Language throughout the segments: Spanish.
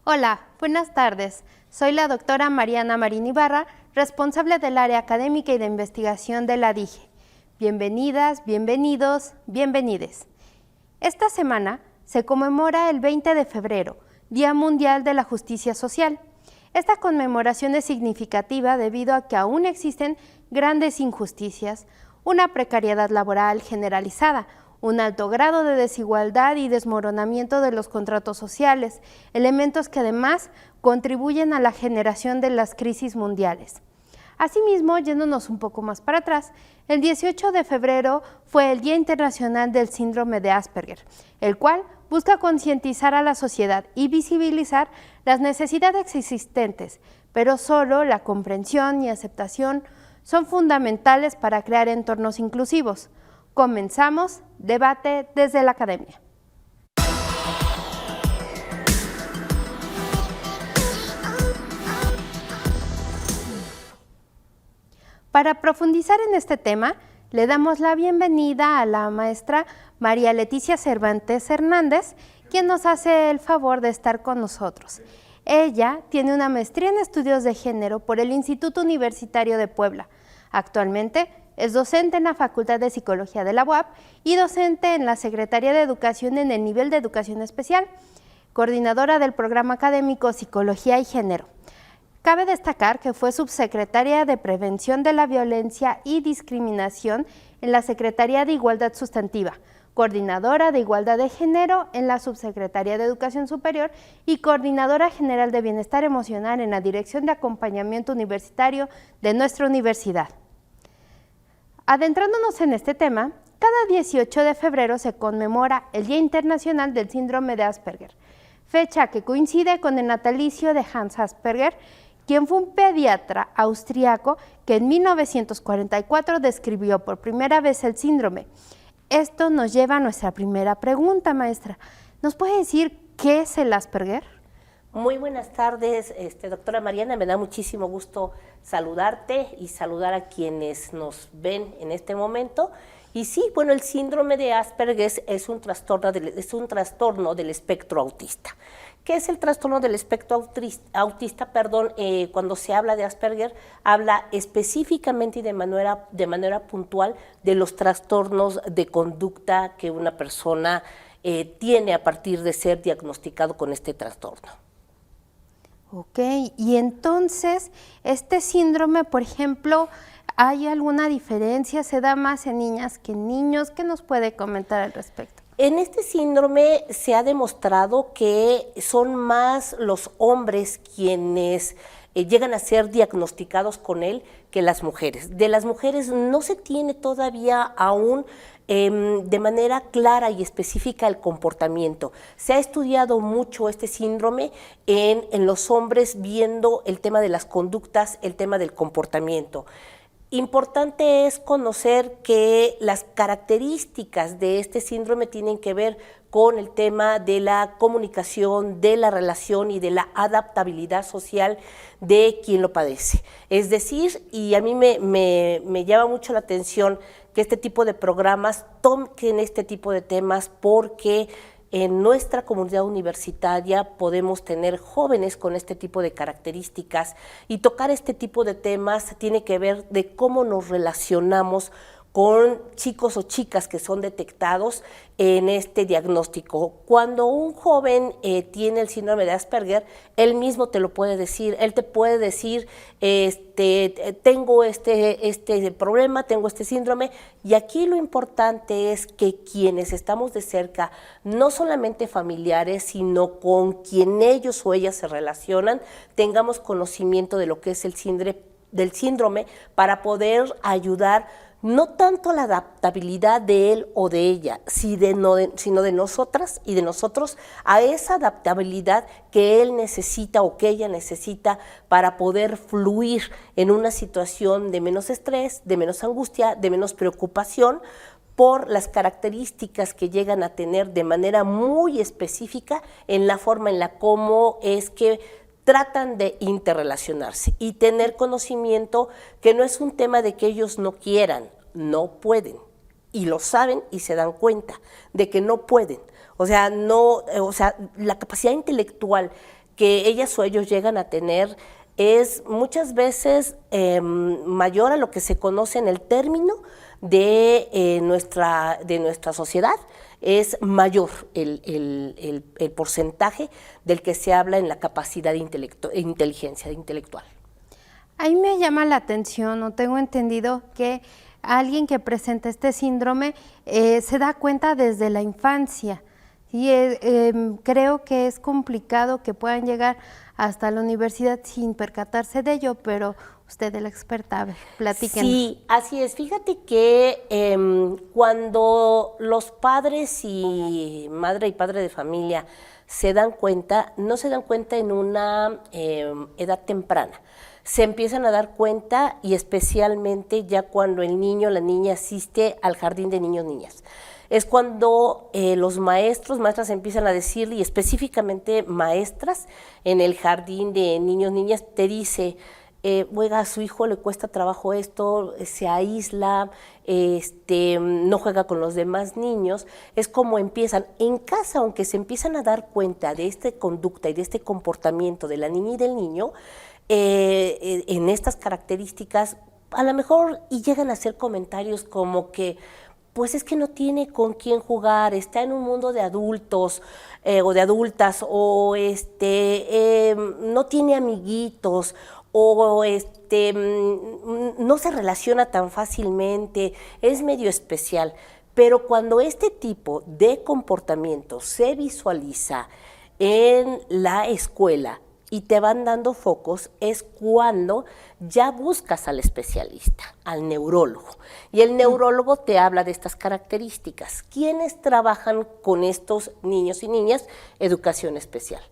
Hola, buenas tardes. Soy la doctora Mariana Marín Ibarra, responsable del área académica y de investigación de la DIGE. Bienvenidas, bienvenidos, bienvenides. Esta semana se conmemora el 20 de febrero, Día Mundial de la Justicia Social. Esta conmemoración es significativa debido a que aún existen grandes injusticias, una precariedad laboral generalizada, un alto grado de desigualdad y desmoronamiento de los contratos sociales, elementos que además contribuyen a la generación de las crisis mundiales. Asimismo, yéndonos un poco más para atrás, el 18 de febrero fue el Día Internacional del Síndrome de Asperger, el cual busca concientizar a la sociedad y visibilizar las necesidades existentes, pero solo la comprensión y aceptación son fundamentales para crear entornos inclusivos. Comenzamos debate desde la academia. Para profundizar en este tema, le damos la bienvenida a la maestra María Leticia Cervantes Hernández, quien nos hace el favor de estar con nosotros. Ella tiene una maestría en estudios de género por el Instituto Universitario de Puebla. Actualmente es docente en la Facultad de Psicología de la UAP y docente en la Secretaría de Educación en el nivel de Educación Especial, coordinadora del programa académico Psicología y Género. Cabe destacar que fue subsecretaria de Prevención de la Violencia y Discriminación en la Secretaría de Igualdad Sustantiva, coordinadora de Igualdad de Género en la Subsecretaría de Educación Superior y coordinadora general de Bienestar Emocional en la Dirección de Acompañamiento Universitario de nuestra universidad. Adentrándonos en este tema, cada 18 de febrero se conmemora el Día Internacional del Síndrome de Asperger, fecha que coincide con el natalicio de Hans Asperger, quien fue un pediatra austriaco que en 1944 describió por primera vez el síndrome. Esto nos lleva a nuestra primera pregunta, maestra. ¿Nos puede decir qué es el Asperger? Muy buenas tardes, doctora Mariana, me da muchísimo gusto saludarte y saludar a quienes nos ven en este momento. Y sí, bueno, el síndrome de Asperger es un trastorno del espectro autista. ¿Qué es el trastorno del espectro autista? Cuando se habla de Asperger, habla específicamente y de manera puntual de los trastornos de conducta que una persona tiene a partir de ser diagnosticado con este trastorno. Ok, y entonces, este síndrome, por ejemplo, ¿hay alguna diferencia? ¿Se da más en niñas que en niños? ¿Qué nos puede comentar al respecto? En este síndrome se ha demostrado que son más los hombres quienes llegan a ser diagnosticados con él que las mujeres. De las mujeres no se tiene todavía aún de manera clara y específica el comportamiento. Se ha estudiado mucho este síndrome en los hombres viendo el tema de las conductas, el tema del comportamiento. Importante es conocer que las características de este síndrome tienen que ver con el tema de la comunicación, de la relación y de la adaptabilidad social de quien lo padece. Es decir, y a mí me llama mucho la atención que este tipo de programas toquen este tipo de temas porque en nuestra comunidad universitaria podemos tener jóvenes con este tipo de características y tocar este tipo de temas tiene que ver de cómo nos relacionamos con chicos o chicas que son detectados en este diagnóstico. Cuando un joven tiene el síndrome de Asperger, él mismo te lo puede decir, él te puede decir, tengo este problema, tengo este síndrome, y aquí lo importante es que quienes estamos de cerca, no solamente familiares, sino con quien ellos o ellas se relacionan, tengamos conocimiento de lo que es el síndrome para poder ayudar no tanto la adaptabilidad de él o de ella, sino de nosotras y de nosotros a esa adaptabilidad que él necesita o que ella necesita para poder fluir en una situación de menos estrés, de menos angustia, de menos preocupación, por las características que llegan a tener de manera muy específica en la forma en la cómo es que tratan de interrelacionarse y tener conocimiento que no es un tema de que ellos no quieran, no pueden, y lo saben y se dan cuenta de que no pueden. La capacidad intelectual que ellas o ellos llegan a tener es muchas veces mayor a lo que se conoce en el término de nuestra sociedad. Es mayor el porcentaje del que se habla en la capacidad de inteligencia intelectual. Ahí me llama la atención, o tengo entendido que alguien que presenta este síndrome se da cuenta desde la infancia. Y creo que es complicado que puedan llegar hasta la universidad sin percatarse de ello, pero usted es la experta, a ver, platíquenos. Sí, así es. Fíjate que cuando los padres y madre y padre de familia se dan cuenta, no se dan cuenta en una edad temprana. Se empiezan a dar cuenta y especialmente ya cuando el niño o la niña asiste al jardín de niños y niñas. Es cuando los maestras empiezan a decir, y específicamente maestras en el jardín de niños y niñas, te dice, oiga, a su hijo le cuesta trabajo esto, se aísla, no juega con los demás niños. Es como empiezan en casa, aunque se empiezan a dar cuenta de esta conducta y de este comportamiento de la niña y del niño, en estas características, a lo mejor y llegan a hacer comentarios como que pues es que no tiene con quién jugar, está en un mundo de adultos o de adultas, o no tiene amiguitos, o no se relaciona tan fácilmente, es medio especial. Pero cuando este tipo de comportamiento se visualiza en la escuela y te van dando focos, es cuando ya buscas al especialista, al neurólogo. Y el neurólogo te habla de estas características. ¿Quiénes trabajan con estos niños y niñas? Educación especial.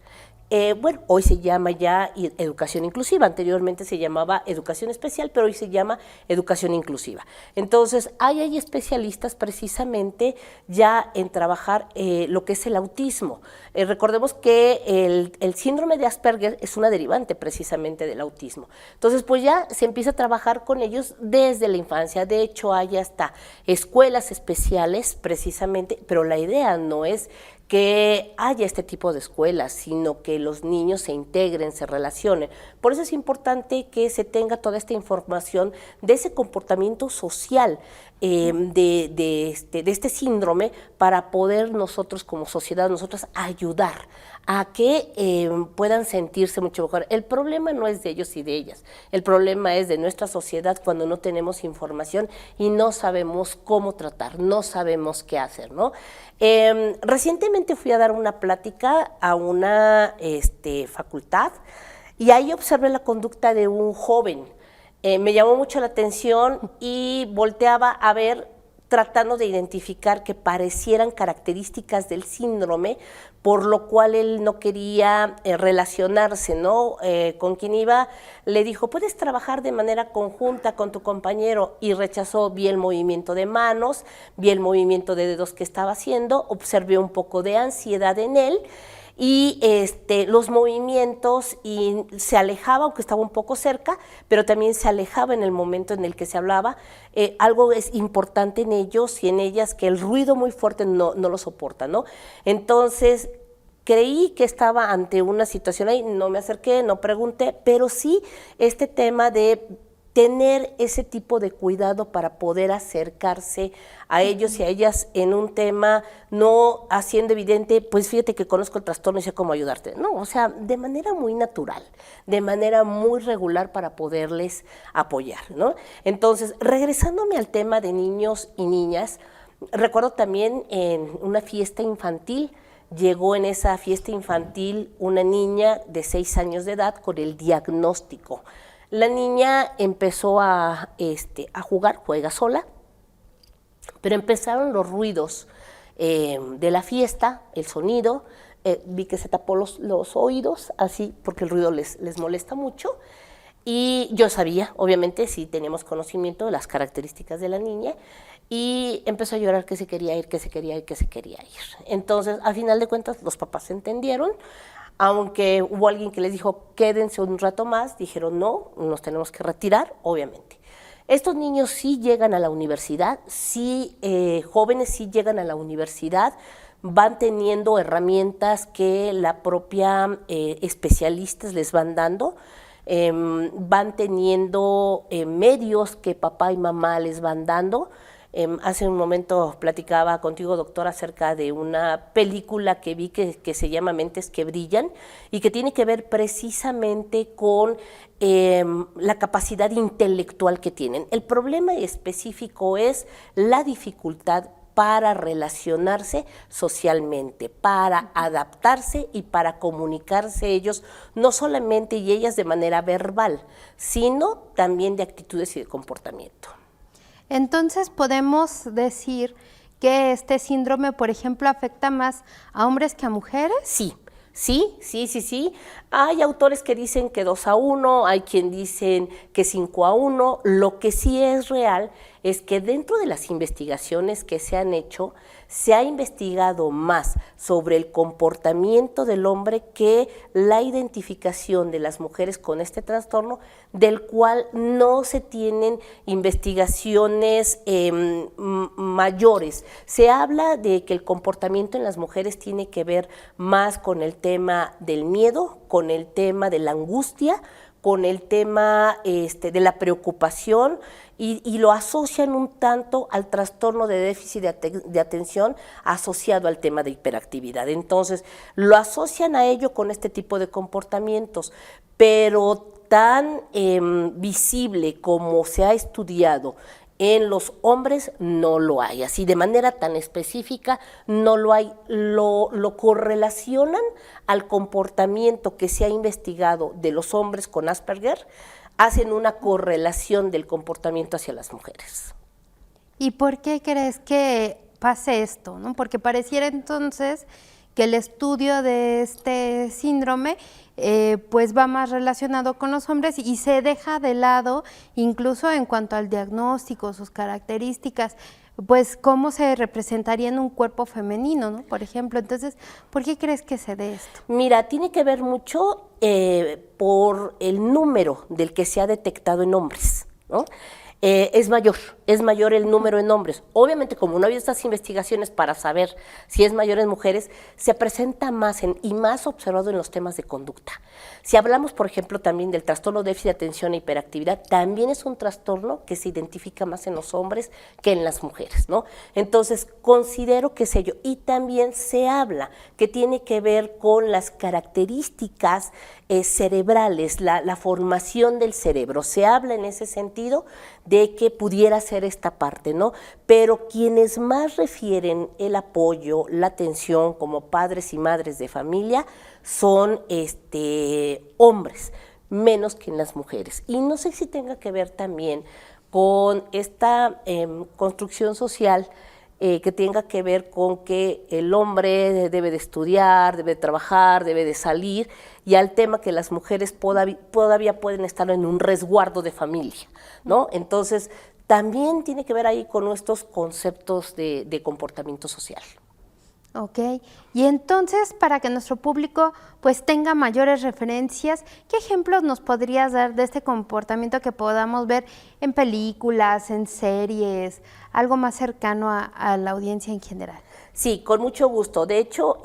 Bueno, hoy se llama ya educación inclusiva, anteriormente se llamaba educación especial, pero hoy se llama educación inclusiva. Entonces, hay especialistas precisamente ya en trabajar lo que es el autismo. Recordemos que el síndrome de Asperger es una derivante precisamente del autismo. Entonces, pues ya se empieza a trabajar con ellos desde la infancia. De hecho, hay hasta escuelas especiales precisamente, pero la idea no es que haya este tipo de escuelas, sino que los niños se integren, se relacionen. Por eso es importante que se tenga toda esta información de ese comportamiento social de este síndrome, para poder nosotros como sociedad, nosotras ayudar a que puedan sentirse mucho mejor. El problema no es de ellos y de ellas, el problema es de nuestra sociedad cuando no tenemos información y no sabemos cómo tratar, no sabemos qué hacer, ¿no? Recientemente fui a dar una plática a una facultad y ahí observé la conducta de un joven. Me llamó mucho la atención y volteaba a ver, tratando de identificar que parecieran características del síndrome, por lo cual él no quería relacionarse, ¿no? Con quien iba, le dijo, puedes trabajar de manera conjunta con tu compañero, y rechazó. Vi el movimiento de manos, vi el movimiento de dedos que estaba haciendo, observé un poco de ansiedad en él, y los movimientos, y se alejaba, aunque estaba un poco cerca, pero también se alejaba en el momento en el que se hablaba. Algo es importante en ellos y en ellas, que el ruido muy fuerte no lo soporta, ¿no? Entonces, creí que estaba ante una situación ahí, no me acerqué, no pregunté, pero sí este tema de tener ese tipo de cuidado para poder acercarse a ellos y a ellas en un tema, no haciendo evidente, pues fíjate que conozco el trastorno y sé cómo ayudarte. No, o sea, de manera muy natural, de manera muy regular, para poderles apoyar, ¿no? Entonces, regresándome al tema de niños y niñas, recuerdo también en una fiesta infantil, llegó en esa fiesta infantil una niña de 6 años de edad con el diagnóstico. La niña empezó a jugar, juega sola, pero empezaron los ruidos de la fiesta, el sonido. Vi que se tapó los oídos, así, porque el ruido les molesta mucho. Y yo sabía, obviamente, sí teníamos conocimiento de las características de la niña, y empezó a llorar que se quería ir, que se quería ir, que se quería ir. Entonces, al final de cuentas, los papás entendieron. Aunque hubo alguien que les dijo, quédense un rato más, dijeron, no, nos tenemos que retirar, obviamente. Estos niños sí llegan a la universidad, sí, jóvenes sí llegan a la universidad, van teniendo herramientas que la propia especialistas les van dando, van teniendo medios que papá y mamá les van dando. Hace un momento platicaba contigo, doctora, acerca de una película que vi que se llama Mentes que Brillan y que tiene que ver precisamente con la capacidad intelectual que tienen. El problema específico es la dificultad para relacionarse socialmente, para adaptarse y para comunicarse ellos, no solamente y ellas de manera verbal, sino también de actitudes y de comportamiento. Entonces podemos decir que este síndrome, por ejemplo, afecta más a hombres que a mujeres. Sí. Hay autores que dicen que 2-1, hay quien dicen que 5-1. Lo que sí es real es que dentro de las investigaciones que se han hecho, se ha investigado más sobre el comportamiento del hombre que la identificación de las mujeres con este trastorno, del cual no se tienen investigaciones mayores. Se habla de que el comportamiento en las mujeres tiene que ver más con el tema del miedo, con el tema de la angustia, con el tema de la preocupación y lo asocian un tanto al trastorno de déficit de atención asociado al tema de hiperactividad. Entonces, lo asocian a ello con este tipo de comportamientos, pero tan visible como se ha estudiado en los hombres no lo hay, así de manera tan específica no lo hay, lo correlacionan al comportamiento que se ha investigado de los hombres con Asperger, hacen una correlación del comportamiento hacia las mujeres. ¿Y por qué crees que pase esto, ¿no? Porque pareciera entonces que el estudio de este síndrome pues va más relacionado con los hombres y se deja de lado, incluso en cuanto al diagnóstico, sus características, pues cómo se representaría en un cuerpo femenino, ¿no? Por ejemplo, entonces, ¿por qué crees que se dé esto? Mira, tiene que ver mucho por el número del que se ha detectado en hombres, ¿no? Es mayor el número en hombres. Obviamente, como no había estas investigaciones para saber si es mayor en mujeres, se presenta más y más observado en los temas de conducta. Si hablamos, por ejemplo, también del trastorno de déficit de atención e hiperactividad, también es un trastorno que se identifica más en los hombres que en las mujeres, ¿no? Entonces, considero que es ello. Y también se habla que tiene que ver con las características cerebrales, la formación del cerebro. Se habla en ese sentido de que pudiera ser esta parte, ¿no? Pero quienes más refieren el apoyo, la atención como padres y madres de familia son hombres, menos que en las mujeres. Y no sé si tenga que ver también con esta construcción social que tenga que ver con que el hombre debe de estudiar, debe de trabajar, debe de salir, y al tema que las mujeres todavía pueden estar en un resguardo de familia, ¿no? Entonces, también tiene que ver ahí con nuestros conceptos de comportamiento social. Ok, y entonces para que nuestro público pues tenga mayores referencias, ¿qué ejemplos nos podrías dar de este comportamiento que podamos ver en películas, en series, algo más cercano a la audiencia en general? Sí, con mucho gusto. De hecho,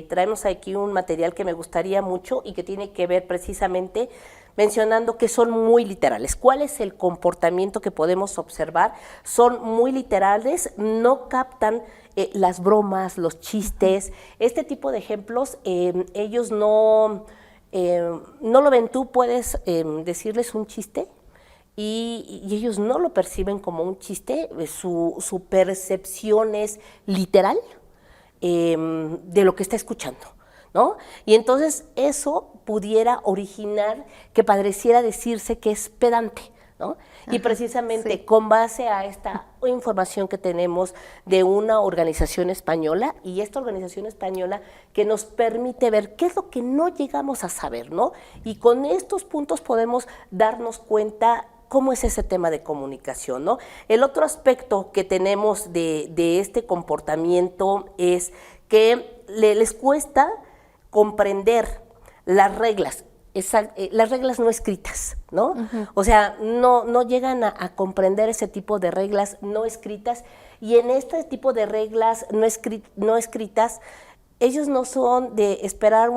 traemos aquí un material que me gustaría mucho y que tiene que ver precisamente mencionando que son muy literales. ¿Cuál es el comportamiento que podemos observar? Son muy literales, no captan las bromas, los chistes, este tipo de ejemplos, ellos no lo ven. Tú puedes decirles un chiste y ellos no lo perciben como un chiste, su percepción es literal de lo que está escuchando, ¿no? Y entonces eso pudiera originar que pareciera decirse que es pedante, ¿no? Y precisamente sí, con base a esta información que tenemos de una organización española, y esta organización española que nos permite ver qué es lo que no llegamos a saber, ¿no? Y con estos puntos podemos darnos cuenta cómo es ese tema de comunicación, ¿no? El otro aspecto que tenemos de este comportamiento es que les cuesta comprender las reglas. las reglas no escritas, ¿no? O sea, no llegan a comprender ese tipo de reglas no escritas, y en este tipo de reglas no escritas, ellos no son de esperar,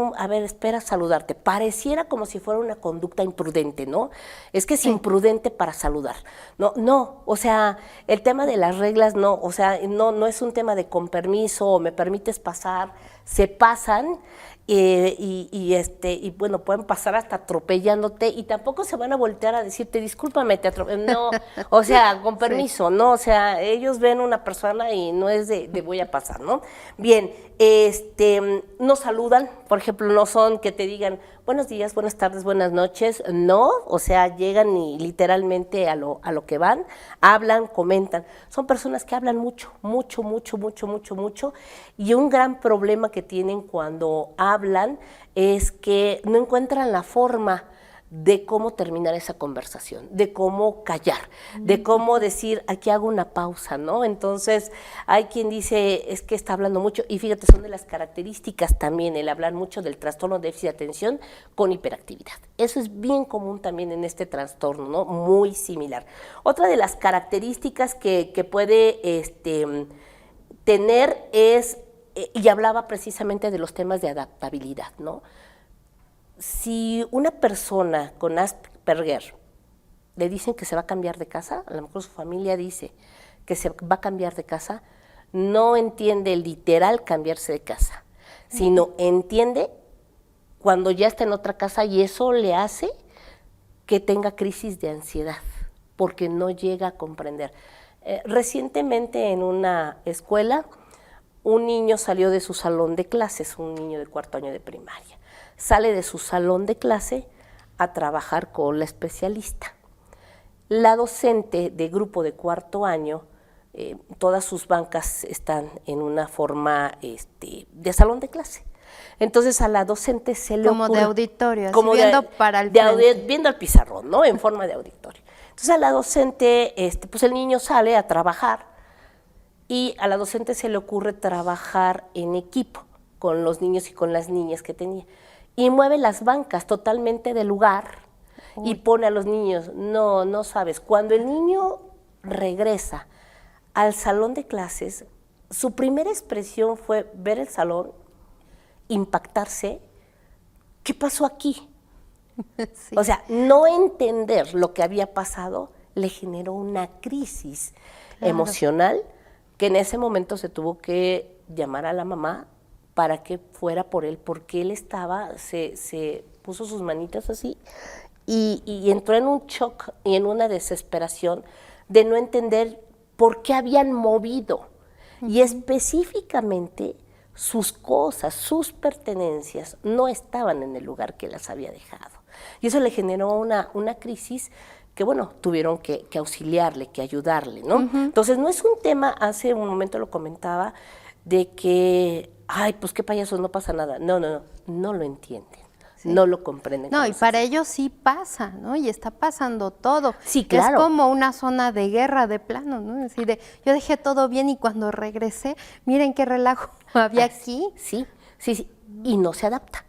espera saludarte. Pareciera como si fuera una conducta imprudente, ¿no? Es que es imprudente para saludar. No, o sea, el tema de las reglas no, o sea, no es un tema de con permiso o me permites pasar, se pasan. Y bueno, pueden pasar hasta atropellándote y tampoco se van a voltear a decirte, discúlpame, te atropellé. No, o sea, con permiso, ¿no? O sea, ellos ven una persona y no es de voy a pasar, ¿no? Bien, no saludan, por ejemplo, no son que te digan buenos días, buenas tardes, buenas noches, no, o sea, llegan y literalmente a lo que van, hablan, comentan. Son personas que hablan mucho, y un gran problema que tienen cuando hablan es que no encuentran la forma de cómo terminar esa conversación, de cómo callar, de cómo decir, aquí hago una pausa, ¿no? Entonces, hay quien dice, es que está hablando mucho, y fíjate, son de las características también, el hablar mucho del trastorno de déficit de atención con hiperactividad. Eso es bien común también en este trastorno, ¿no? Muy similar. Otra de las características que puede tener es, y hablaba precisamente de los temas de adaptabilidad, ¿no? Si una persona con Asperger le dicen que se va a cambiar de casa, a lo mejor su familia dice que se va a cambiar de casa, no entiende el literal cambiarse de casa, sino entiende cuando ya está en otra casa y eso le hace que tenga crisis de ansiedad, porque no llega a comprender. Recientemente en una escuela, un niño salió de su salón de clases, un niño de 4º año de primaria. Sale de su salón de clase a trabajar con la especialista. La docente de grupo de 4º año, todas sus bancas están en una forma de salón de clase. Entonces a la docente se le ocurre… Como de auditorio, como viendo para el frente. Viendo el pizarrón, ¿no? En forma de auditorio. Entonces a la docente, pues el niño sale a trabajar y a la docente se le ocurre trabajar en equipo con los niños y con las niñas que tenía. Y mueve las bancas totalmente del lugar y pone a los niños, no sabes, cuando el niño regresa al salón de clases, su primera expresión fue ver el salón, impactarse, ¿qué pasó aquí? Sí. O sea, no entender lo que había pasado le generó una crisis emocional que en ese momento se tuvo que llamar a la mamá para que fuera por él, porque él se puso sus manitas así y entró en un shock y en una desesperación de no entender por qué habían movido. Y específicamente sus cosas, sus pertenencias no estaban en el lugar que las había dejado. Y eso le generó una crisis que, bueno, tuvieron que auxiliarle, que ayudarle, ¿no? Entonces, no es un tema, hace un momento lo comentaba, de que, ay, pues qué payasos, no pasa nada. No lo entienden, no lo comprenden. No, y para ellos sí pasa, ¿no? Y está pasando todo. Sí, claro. Es como una zona de guerra de plano, ¿no? Es decir, yo dejé todo bien y cuando regresé, miren qué relajo había aquí. Sí, y no se adapta.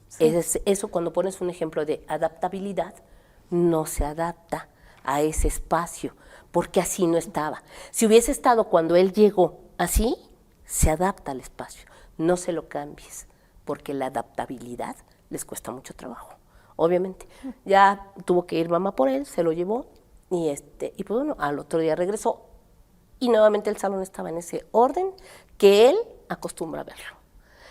Sí. Eso cuando pones un ejemplo de adaptabilidad, no se adapta a ese espacio, porque así no estaba. Si hubiese estado cuando él llegó así, se adapta al espacio, no se lo cambies, porque la adaptabilidad les cuesta mucho trabajo, obviamente. Ya tuvo que ir mamá por él, se lo llevó, y pues bueno, al otro día regresó, y nuevamente el salón estaba en ese orden que él acostumbra a verlo.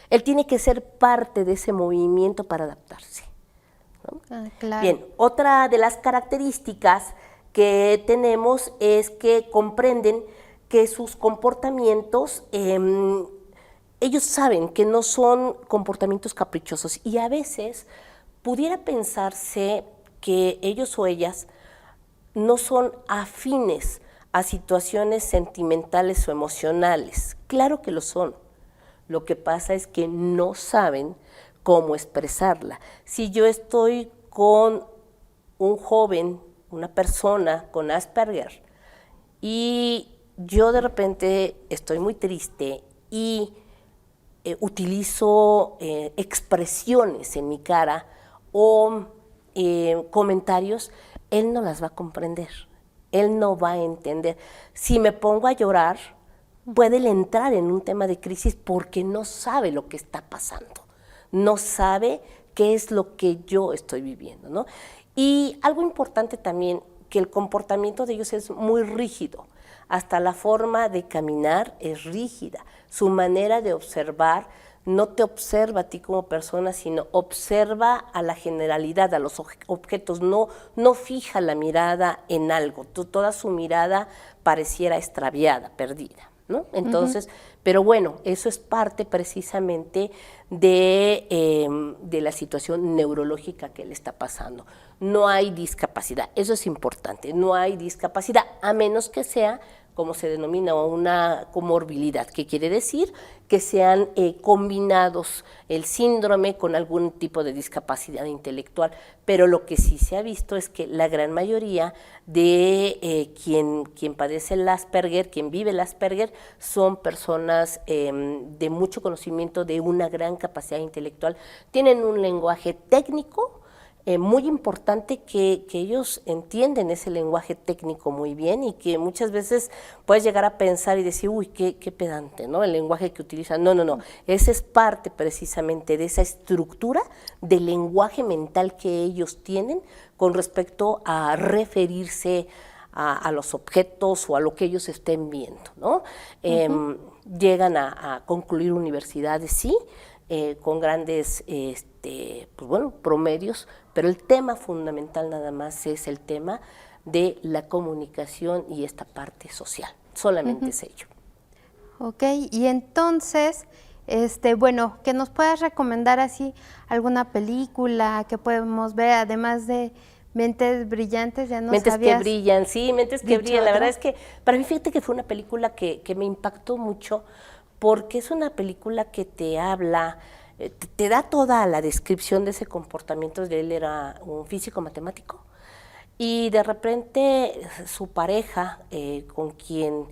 Él tiene que ser parte de ese movimiento para adaptarse, ¿no? Claro. Bien, otra de las características que tenemos es que comprenden que sus comportamientos, ellos saben que no son comportamientos caprichosos y a veces pudiera pensarse que ellos o ellas no son afines a situaciones sentimentales o emocionales. Claro que lo son. Lo que pasa es que no saben cómo expresarla. Si yo estoy con un joven, una persona con Asperger, y yo de repente estoy muy triste y utilizo expresiones en mi cara o comentarios, él no las va a comprender, él no va a entender. Si me pongo a llorar, puede él entrar en un tema de crisis porque no sabe lo que está pasando, no sabe qué es lo que yo estoy viviendo, ¿no? Y algo importante también, que el comportamiento de ellos es muy rígido, hasta la forma de caminar es rígida, su manera de observar no te observa a ti como persona, sino observa a la generalidad, a los objetos, no fija la mirada en algo, toda su mirada pareciera extraviada, perdida, ¿no? Entonces, pero bueno, eso es parte precisamente de la situación neurológica que le está pasando. No hay discapacidad, eso es importante, no hay discapacidad, a menos que sea como se denomina una comorbilidad, que quiere decir que sean combinados el síndrome con algún tipo de discapacidad intelectual, pero lo que sí se ha visto es que la gran mayoría de quien padece el Asperger, quien vive el Asperger, son personas de mucho conocimiento, de una gran capacidad intelectual, tienen un lenguaje técnico, muy importante que ellos entienden ese lenguaje técnico muy bien y que muchas veces puedes llegar a pensar y decir, uy, qué pedante, ¿no? El lenguaje que utilizan. No, esa es parte precisamente de esa estructura del lenguaje mental que ellos tienen con respecto a referirse a los objetos o a lo que ellos estén viendo, ¿no? Llegan a concluir universidades, sí, con grandes pues bueno, promedios, pero el tema fundamental nada más es el tema de la comunicación y esta parte social, solamente es ello. Ok, y entonces, bueno, que nos puedas recomendar así alguna película que podemos ver, además de Mentes Brillantes, ya no Mentes sabías. que brillan, sí, Mentes que brillan. La verdad es que para mí, fíjate que fue una película que me impactó mucho, porque es una película que te habla, te da toda la descripción de ese comportamiento. Él era un físico matemático y de repente su pareja, con quien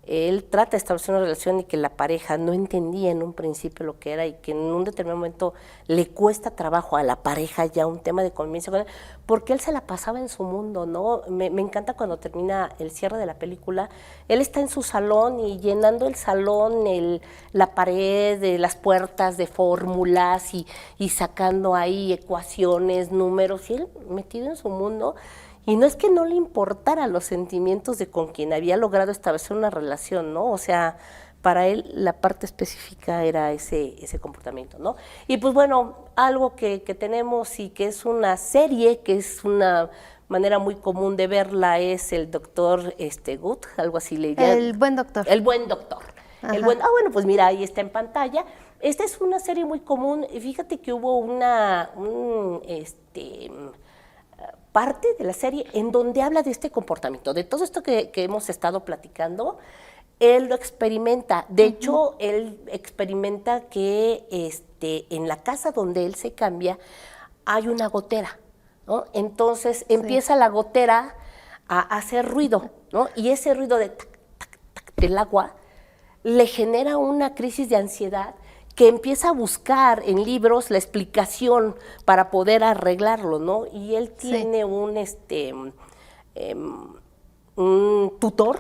él trata de establecer una relación y que la pareja no entendía en un principio lo que era y que en un determinado momento le cuesta trabajo a la pareja ya un tema de convivencia con él, porque él se la pasaba en su mundo, ¿no? Me encanta cuando termina el cierre de la película, él está en su salón y llenando el salón, la pared, las puertas de fórmulas y sacando ahí ecuaciones, números, y él metido en su mundo. Y no es que no le importaran los sentimientos de con quien había logrado establecer una relación, ¿no? O sea, para él la parte específica era ese comportamiento, ¿no? Y pues bueno, algo que tenemos y que es una serie, que es una manera muy común de verla, es el doctor Good, algo así le llaman. El buen doctor. El buen doctor. Bueno, pues mira, ahí está en pantalla. Esta es una serie muy común. Fíjate que hubo parte de la serie en donde habla de este comportamiento, de todo esto que hemos estado platicando. Él lo experimenta. De hecho, él experimenta que en la casa donde él se cambia hay una gotera, ¿no? Entonces empieza la gotera a hacer ruido, ¿no? Y ese ruido de tac, tac, tac del agua le genera una crisis de ansiedad que empieza a buscar en libros la explicación para poder arreglarlo, ¿no? Y él tiene un tutor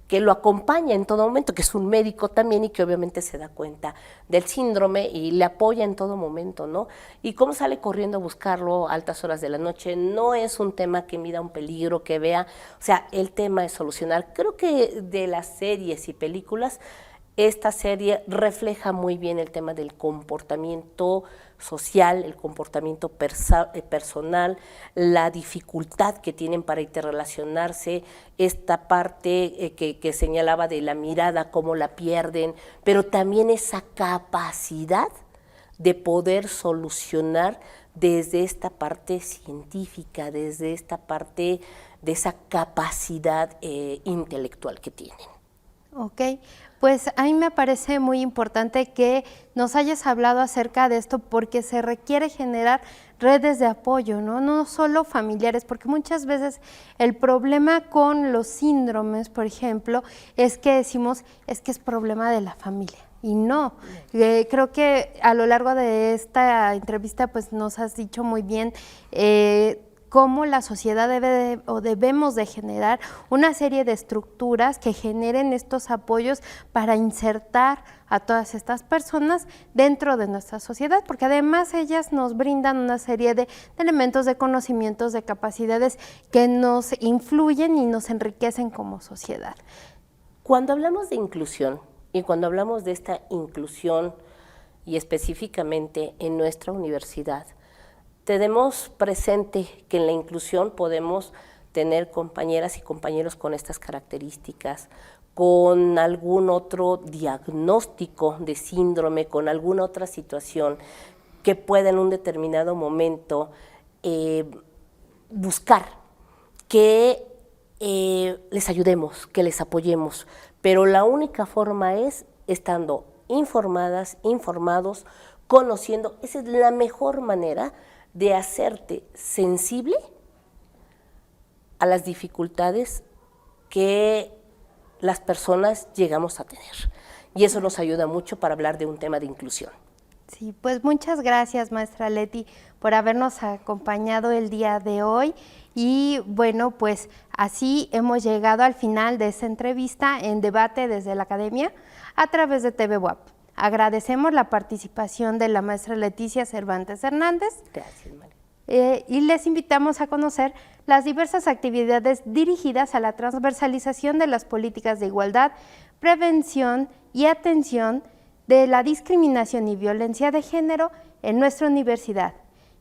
que lo acompaña en todo momento, que es un médico también y que obviamente se da cuenta del síndrome y le apoya en todo momento, ¿no? Y cómo sale corriendo a buscarlo a altas horas de la noche, no es un tema que mida un peligro, que vea, o sea, el tema es solucionar. Creo que de las series y películas, esta serie refleja muy bien el tema del comportamiento social, el comportamiento personal, la dificultad que tienen para interrelacionarse, esta parte que señalaba de la mirada, cómo la pierden, pero también esa capacidad de poder solucionar desde esta parte científica, desde esta parte de esa capacidad intelectual que tienen. Ok, pues a mí me parece muy importante que nos hayas hablado acerca de esto porque se requiere generar redes de apoyo, ¿no? No solo familiares, porque muchas veces el problema con los síndromes, por ejemplo, es que decimos, es que es problema de la familia, y no. Creo que a lo largo de esta entrevista pues nos has dicho muy bien cómo la sociedad debemos de generar una serie de estructuras que generen estos apoyos para insertar a todas estas personas dentro de nuestra sociedad, porque además ellas nos brindan una serie de elementos, de conocimientos, de capacidades que nos influyen y nos enriquecen como sociedad. Cuando hablamos de inclusión y cuando hablamos de esta inclusión y específicamente en nuestra universidad, tenemos presente que en la inclusión podemos tener compañeras y compañeros con estas características, con algún otro diagnóstico de síndrome, con alguna otra situación que pueda en un determinado momento buscar que les ayudemos, que les apoyemos, pero la única forma es estando informadas, informados, conociendo. Esa es la mejor manera de hacerte sensible a las dificultades que las personas llegamos a tener. Y eso nos ayuda mucho para hablar de un tema de inclusión. Sí, pues muchas gracias, maestra Leti, por habernos acompañado el día de hoy. Y bueno, pues así hemos llegado al final de esta entrevista en Debate desde la Academia a través de TV UAP. Agradecemos la participación de la maestra Leticia Cervantes Hernández. Gracias, María. Y les invitamos a conocer las diversas actividades dirigidas a la transversalización de las políticas de igualdad, prevención y atención de la discriminación y violencia de género en nuestra universidad.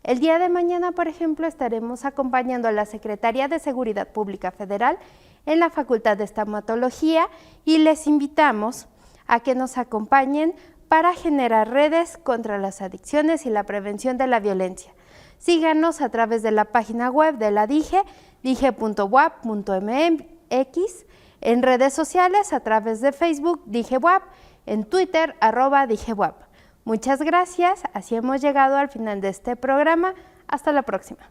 El día de mañana, por ejemplo, estaremos acompañando a la Secretaría de Seguridad Pública Federal en la Facultad de Estomatología y les invitamos a que nos acompañen para generar redes contra las adicciones y la prevención de la violencia. Síganos a través de la página web de la DIGE, dige.uap.mx, en redes sociales a través de Facebook, DIGE UAP, en Twitter, @DIGE UAP. Muchas gracias, así hemos llegado al final de este programa. Hasta la próxima.